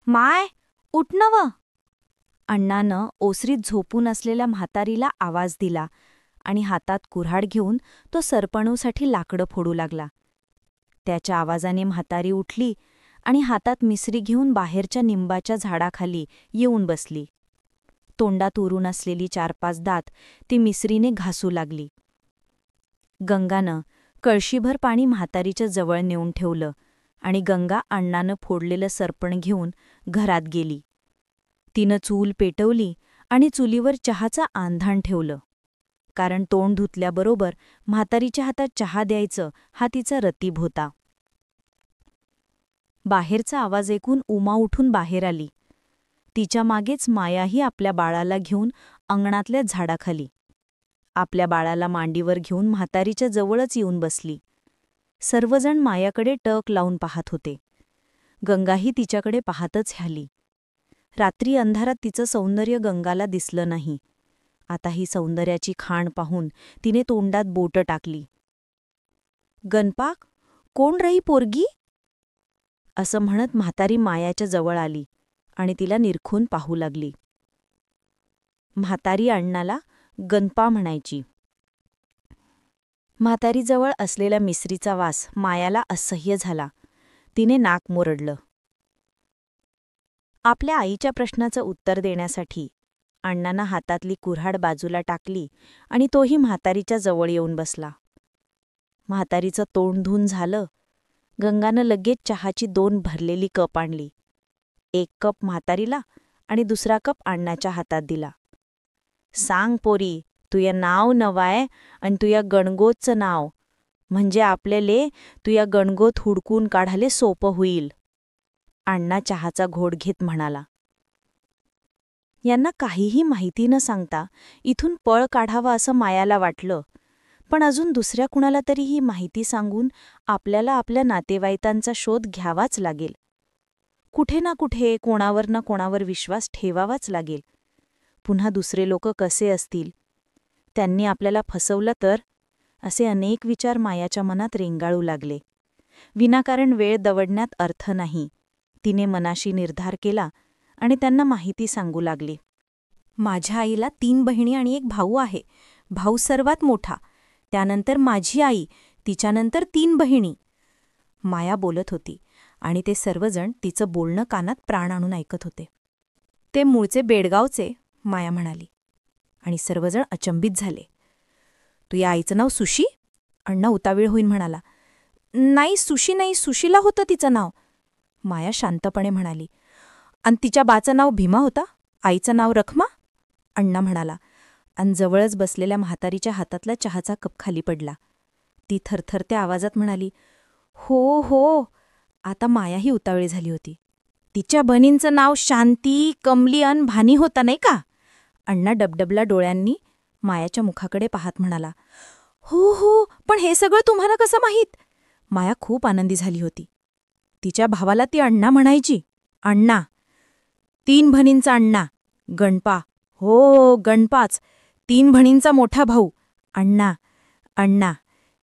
माय, उठ न व. अण्णानं ओसरीत झोपून असलेल्या म्हातारीला आवाज दिला आणि हातात कुऱ्हाड घेऊन तो सरपणूसाठी लाकडं फोडू लागला. त्याच्या आवाजाने म्हातारी उठली आणि हातात मिसरी घेऊन बाहेरच्या निंबाच्या झाडाखाली येऊन बसली. तोंडात उरून असलेली 4-5 दात ती मिसरीने घासू लागली. गंगानं कळशीभर पाणी म्हातारीच्या जवळ नेऊन ठेवलं आणि गंगा अण्णानं फोडलेलं सरपण घेऊन घरात गेली. तिनं चूल पेटवली आणि चुलीवर चहाचं आंधाण ठेवलं, कारण तोंड धुतल्याबरोबर म्हातारीच्या हातात चहा द्यायचं हा तिचा रतीब होता. बाहेरचा आवाज ऐकून उमा उठून बाहेर आली. तिच्या मागेच मायाही आपल्या बाळाला घेऊन अंगणातल्या झाडाखाली. आपल्या बाळाला मांडीवर घेऊन म्हातारीच्या जवळच येऊन बसली. सर्वजण मायाकडे टक लावून पाहत होते. गंगाही तिच्याकडे पाहतच राहिली. रात्री अंधारात तिचं सौंदर्य गंगाला दिसलं नाही. आता ही सौंदर्याची खाण पाहून तिने तोंडात बोटं टाकली. "गणपा, कोण रही पोरगी?" असं म्हणत म्हातारी मायाच्या जवळ आली आणि तिला निरखून पाहू लागली. म्हातारी अण्णाला गणपा म्हणायची. म्हातारीजवळ असलेला मिसरीचा वास मायाला असह्य झाला. तिने नाक मुरडलं. आपल्या आईच्या प्रश्नाचं उत्तर देण्यासाठी अण्णानं हातातली कुऱ्हाड बाजूला टाकली आणि तोही म्हातारीच्या जवळ येऊन बसला. म्हातारीचं तोंड धुवून झालं. गंगानं लगेच चहाची 2 भरलेली कप आणली. 1 कप म्हातारीला आणि दुसरा कप अण्णाच्या हातात दिला. "सांग पोरी, तुया नाव नवाय आणि तुया गणगोतचं नाव, म्हणजे आपल्याले तुया गणगोत हुडकून काढाले सोपं होईल." अण्णा चहाचा घोट घेत म्हणाला. यांना काहीही माहिती न सांगता इथून पळ काढावा असं मायाला वाटलं, पण अजून दुसऱ्या कुणाला तरी ही माहिती सांगून आपल्याला आपल्या नातेवाईकांचा शोध घ्यावाच लागेल. कुठे ना कुठे कोणावर ना कोणावर विश्वास ठेवावाच लागेल. पुन्हा दुसरे लोक कसे असतील, त्यांनी आपल्याला फसवलं तर, असे अनेक विचार मायाच्या मनात रेंगाळू लागले. विनाकारण वेळ दवडण्यात अर्थ नाही. तिने मनाशी निर्धार केला आणि त्यांना माहिती सांगू लागली. "माझ्या आईला 3 बहिणी आणि 1 भाऊ आहे. भाऊ सर्वात मोठा, त्यानंतर माझी आई, तिच्यानंतर 3 बहिणी." माया बोलत होती आणि ते सर्वजण तिचं बोलणं कानात प्राण आणून ऐकत होते. "ते मूळचे बेडगावचे," माया म्हणाली आणि सर्वजण अचंबित झाले. "तुझ्या आईचं नाव सुशी?" अण्णा उतावीळ होईन म्हणाला. "नाही, सुशी नाही, सुशीला होतं तिचं नाव." माया शांतपणे म्हणाली. "आणि तिच्या बाचं नाव भीमा होता, आईचं नाव रखमा?" अण्णा म्हणाला आणि जवळच बसलेल्या म्हातारीच्या हातातला चहाचा कप खाली पडला. ती थरथरत्या आवाजात म्हणाली, "हो हो." आता मायाही उतावळी झाली होती. "तिच्या बहिणींचं नाव शांती, कमली अन भानी होता नाही का?" अण्णा डबडबल्या डोळ्यांनी मायाच्या मुखाकडे पाहत म्हणाला. "हो हो, पण हे सगळं तुम्हाला कसं माहीत?" माया खूप आनंदी झाली होती. तिच्या भावाला ती अण्णा म्हणायची. अण्णा, 3 बहिणींचा अण्णा, गणपा. हो, गणपाच. 3 बहिणींचा मोठा भाऊ, अण्णा. अण्णा,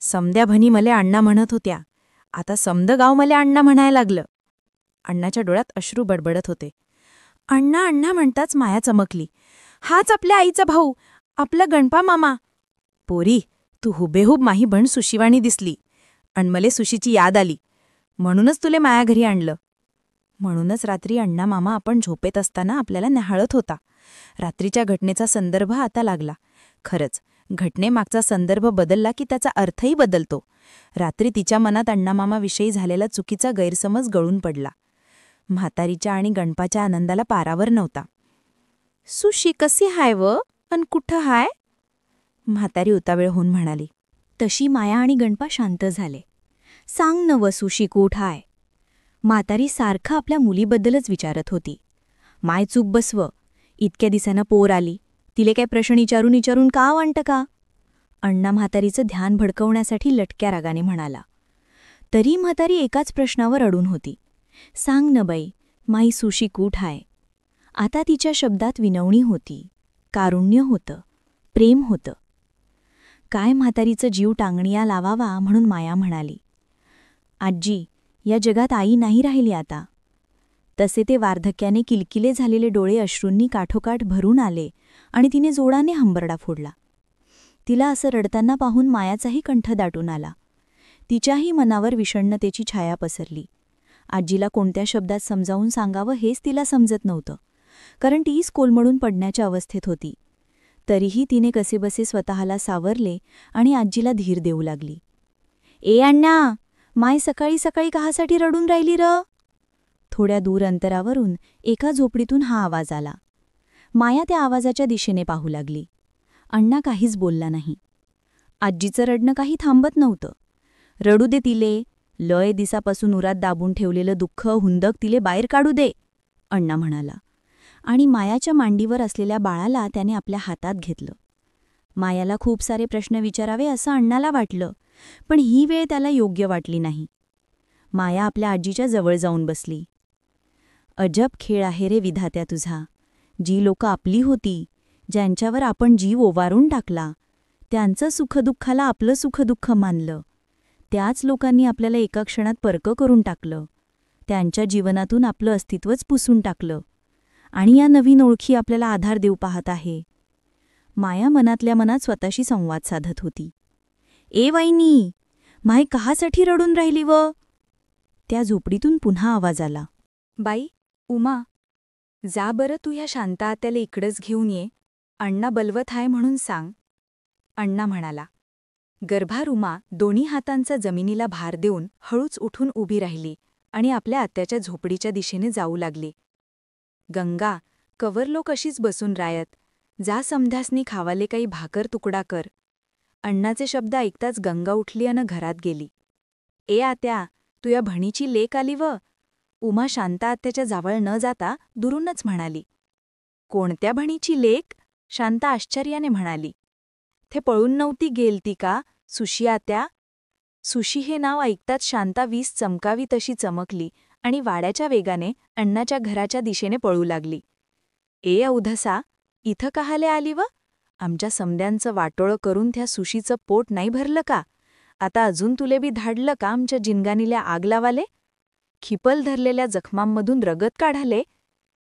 समद्या बहिणी मले अण्णा म्हणत होत्या. आता समद गाव मले अण्णा म्हणायला लागलं. अण्णाच्या डोळ्यात अश्रू बडबडत होते. अण्णा अण्णा म्हणताच माया चमकली. "हाच आपल्या आईचा भाऊ, आपला गणपा मामा." "पोरी, तू हुबेहूब माही बहीण सुशिवाणी दिसली अन मले सुशीची याद आली, म्हणूनच तुले माया घरी आणलं." म्हणूनच रात्री अण्णा मामा आपण झोपेत असताना आपल्याला न्याहाळत होता. रात्रीच्या घटनेचा संदर्भ आता लागला. खरंच, घटनेमागचा संदर्भ बदलला की त्याचा अर्थही बदलतो. रात्री तिच्या मनात अण्णामामाविषयी झालेला चुकीचा गैरसमज गळून पडला. म्हातारीच्या आणि गणपाच्या आनंदाला पारावर नव्हता. "सुशी कशी हाय व, अन कुठं हाय?" म्हातारी उतावेळ होऊन म्हणाली. तशी माया आणि गणपा शांत झाले. "सांग न व सुशी कुठ हाय?" म्हातारी सारखं आपल्या मुलीबद्दलच विचारत होती. "माय चूक बसव, इतक्या दिसानं पोर आली, तिले काय प्रश्न विचारून का वाटतं का?" अण्णा म्हातारीचं ध्यान भडकवण्यासाठी लटक्या रागाने म्हणाला. तरी म्हातारी एकाच प्रश्नावर अडून होती. "सांग न बाई, माई सुशी कुठ हाय?" आता तिच्या शब्दात विनवणी होती, कारुण्य होतं, प्रेम होतं. काय म्हातारीचं जीव टांगणिया लावावा म्हणून माया म्हणाली. "आजी, या जगात आई नाही राहिली आता." तसे ते वार्धक्याने किलकिले झालेले डोळे अश्रूंनी काठोकाठ भरून आले आणि तिने जोराने हंबरडा फोडला. तिला असं रडताना पाहून मायाचाही कंठ दाटून आला. तिच्याही मनावर विषण्णतेची छाया पसरली. आजीला कोणत्या शब्दात समजावून सांगावं हेच तिला समजत नव्हतं, कारण तीच कोलमडून पडण्याच्या अवस्थेत होती. तरीही तिने कसेबसे स्वतःला सावरले आणि आजीला धीर देऊ लागली. "ए अण्णा, माय सकाळी सकाळी काहासाठी रडून राहिली र?" थोड्या दूर अंतरावरून एका झोपडीतून हा आवाज आला. माया त्या आवाजाच्या दिशेने पाहू लागली. अण्णा काहीच बोलला नाही. आजीचं रडणं काही थांबत नव्हतं. "रडू दे तिले, लय दिसापासून उरात दाबून ठेवलेलं दुःख हुंदक तिले बाहेर काढू दे," अण्णा म्हणाला. आणि मायाच्या मांडीवर असलेल्या बाळाला त्याने आपल्या हातात घेतलं. मायाला खूप सारे प्रश्न विचारावे असं अण्णाला वाटलं, पण ही वेळ त्याला योग्य वाटली नाही. माया आपल्या आजीच्या जवळ जाऊन बसली. "अजब खेळ आहे रे विधात्या तुझा. जी लोकं आपली होती, ज्यांच्यावर आपण जीव ओवारून टाकला, त्यांचं सुखदुःखाला आपलं सुखदुःख मानलं, त्याच लोकांनी आपल्याला एका क्षणात परकं करून टाकलं, त्यांच्या जीवनातून आपलं अस्तित्वच पुसून टाकलं, आणि या नवीन ओळखी आपल्याला आधार देऊ पाहत आहे." माया मनातल्या मनात स्वतःशी संवाद साधत होती. "ए वैनी, माय कहासाठी रडून राहिली व?" त्या झोपडीतून पुन्हा आवाज आला. "बाई, उमा, जा बरं तू ह्या शांता आत्याला इकडंच घेऊन ये. अण्णा बलवत आहे म्हणून सांग." अण्णा म्हणाला. गर्भार उमा दोन्ही हातांचा जमिनीला भार देऊन हळूच उठून उभी राहिली आणि आपल्या आत्याच्या झोपडीच्या दिशेने जाऊ लागली. "गंगा, कवर लोक अशीच बसून रायत. जा समध्यासनी खावाले काही भाकर तुकडा कर." अण्णाचे शब्द ऐकताच गंगा उठली अन घरात गेली. "ए आत्या, तुया भणीची लेक आली व?" उमा शांता आत्याच्या जावळ न जाता दुरूनच म्हणाली. "कोणत्या भणीची लेक?" शांता आश्चर्याने म्हणाली. "थे पळून नव्हती गेलती का, सुशी आत्या?" सुशी हे नाव ऐकताच शांता वीस चमकावी तशी चमकली आणि वाड्याच्या वेगाने अण्णाच्या घराच्या दिशेने पळू लागली. "ए औधसा, इथं कहाले आली व? आमच्या समद्यांचं वाटोळं करून त्या सुशीचं पोट नाही भरलं का? आता अजून तुले बी धाडलं का आमच्या जिनगानील्या आग लावाले? खिपल धरलेल्या जखमांमधून रगत काढाले?"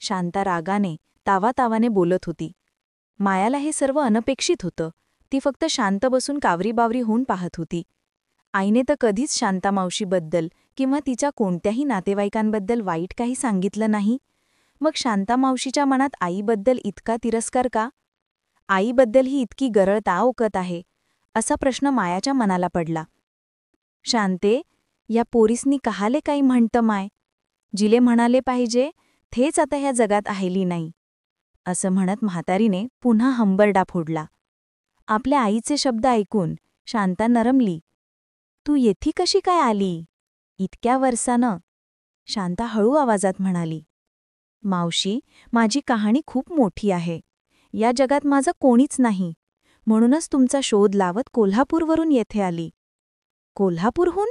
शांता रागाने तावातावाने बोलत होती. मायाला हे सर्व अनपेक्षित होतं. ती फक्त शांत बसून कावरीबावरी होऊन पाहत होती. आईने तर कधीच शांता मावशीबद्दल किंवा तिच्या कोणत्याही नातेवाईकांबद्दल वाईट काही सांगितलं नाही. मग शांता मावशीच्या मनात आईबद्दल इतका तिरस्कार का? आईबद्दल ही इतकी गरळता ओकत आहे, असा प्रश्न मायाच्या मनाला पडला. "शांते, या पोरीसनी कहाले काही म्हणतं माय? जिले म्हणाले पाहिजे थेच आता ह्या जगात आहिली नाही." असं म्हणत म्हातारीने पुन्हा हंबरडा फोडला. आपल्या आईचे शब्द ऐकून शांता नरमली. "तू येथी कशी काय आली? इतक्या वर्षानं?" शांता हळू आवाजात म्हणाली. "मावशी, माझी कहाणी खूप मोठी आहे. या जगात माझं कोणीच नाही, म्हणूनच तुमचा शोध लावत कोल्हापूरवरून येथे आली." "कोल्हापूरहून?"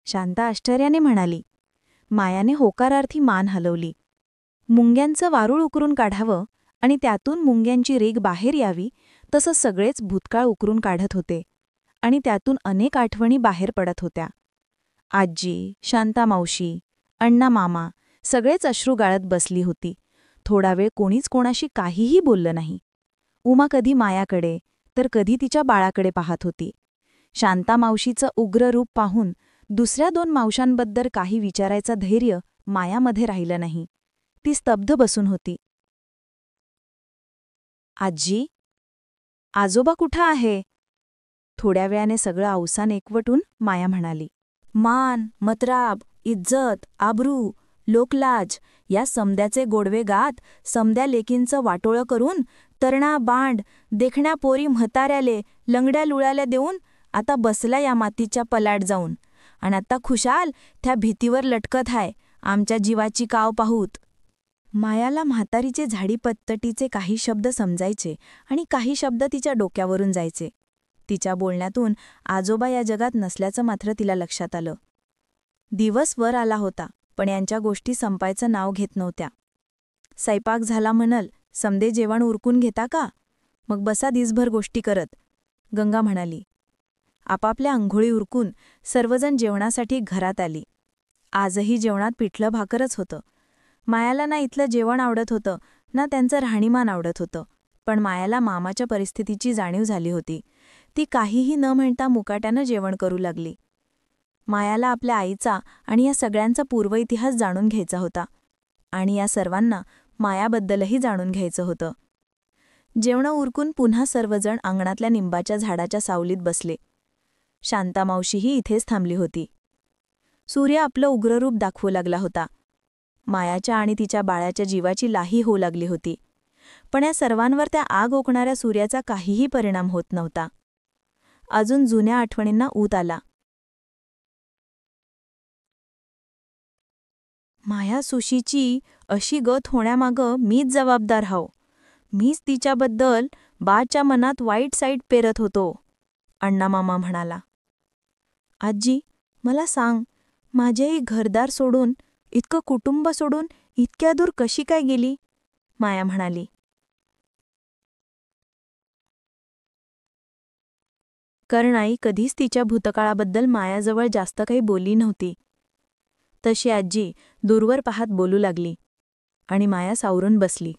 शांता आश्चर्याने म्हणाली. मायाने होकारार्थी मान हलवली. मुंग्यांचं वारूळ उकरून काढावं आणि त्यातून मुंग्यांची रेग बाहेर यावी, तसं सगळेच भूतकाळ उकरून काढत होते आणि त्यातून अनेक आठवणी बाहेर पडत होत्या. आजी, शांता मावशी, अण्णा मामा सगळेच अश्रू गाळत बसली होती. थोडा वेळ कोणीच कोणाशी काहीही बोललं नाही. उमा कधी मायाकडे तर कधी तिच्या बाळाकडे पाहत होती. शांता मावशीचं उग्र रूप पाहून दुसऱ्या दोन मावशांबद्दल काही विचारायचं धैर्य मायामध्ये राहिलं नाही. ती स्तब्ध बसून होती. "आजी, आजोबा कुठं आहे?" थोड्या वेळाने सगळं अवसान एकवटून माया म्हणाली. "मान, मतराब, इज्जत, आबरू, लोकलाज या समद्याचे गोडवे गात समद्या लेकींचं वाटोळं करून तरणा बांड देखण्या पोरी म्हाताऱ्याले लंगड्या लुळाल्या देऊन आता बसला या मातीच्या पलाट जाऊन, आणि आता खुशाल त्या भीतीवर लटकत हाय आमच्या जीवाची काव पाहूत." मायाला म्हातारीचे झाडीपत्तटीचे काही शब्द समजायचे आणि काही शब्द तिच्या डोक्यावरून जायचे. तिच्या बोलण्यातून आजोबा या जगात नसल्याचं मात्र तिला लक्षात आलं. दिवस वर आला होता, पण यांच्या गोष्टी संपायचं नाव घेत नव्हत्या. "स्वयंपाक झाला म्हणल, समदे जेवण उरकून घेता का? मग बसा दिसभर गोष्टी करत," गंगा म्हणाली. आपापल्या अंघोळी उरकून सर्वजण जेवणासाठी घरात आली. आजही जेवणात पिठलं भाकरच होतं. मायाला ना इथलं जेवण आवडत होतं ना त्यांचं राहणीमान आवडत होतं, पण मायाला मामाच्या परिस्थितीची जाणीव झाली होती. ती काहीही न म्हणता मुकाट्यानं जेवण करू लागली. मायाला आपल्या आईचा आणि या सगळ्यांचा पूर्वइतिहास जाणून घ्यायचा होता आणि या सर्वांना मायाबद्दलही जाणून घ्यायचं होतं. जेवणं उरकून पुन्हा सर्वजण अंगणातल्या निंबाच्या झाडाच्या सावलीत बसले. शांतामावशीही इथेच थांबली होती. सूर्य आपलं उग्ररूप दाखवू लागला होता. मायाच्या आणि तिच्या बाळाच्या जीवाची लाही होऊ लागली होती, पण या सर्वांवर त्या आग ओकणाऱ्या सूर्याचा काहीही परिणाम होत नव्हता. अजून जुन्या आठवणींना ऊत आला. माया सुशीची अशी गत होण्यामागं मीच जबाबदार हाव. मीच तिच्याबद्दल बाच्या मनात वाईट साईट पेरत होतो, अण्णामामा म्हणाला. आजी, मला सांग, माझी आई घरदार सोडून, इतकं कुटुंब सोडून इतक्या दूर कशी काय गेली? माया म्हणाली. कारण आई कधीच तिच्या भूतकाळाबद्दल मायाजवळ जास्त काही बोलली नव्हती. तशी आजी दूरवर पाहत बोलू लागली आणि माया सावरून बसली.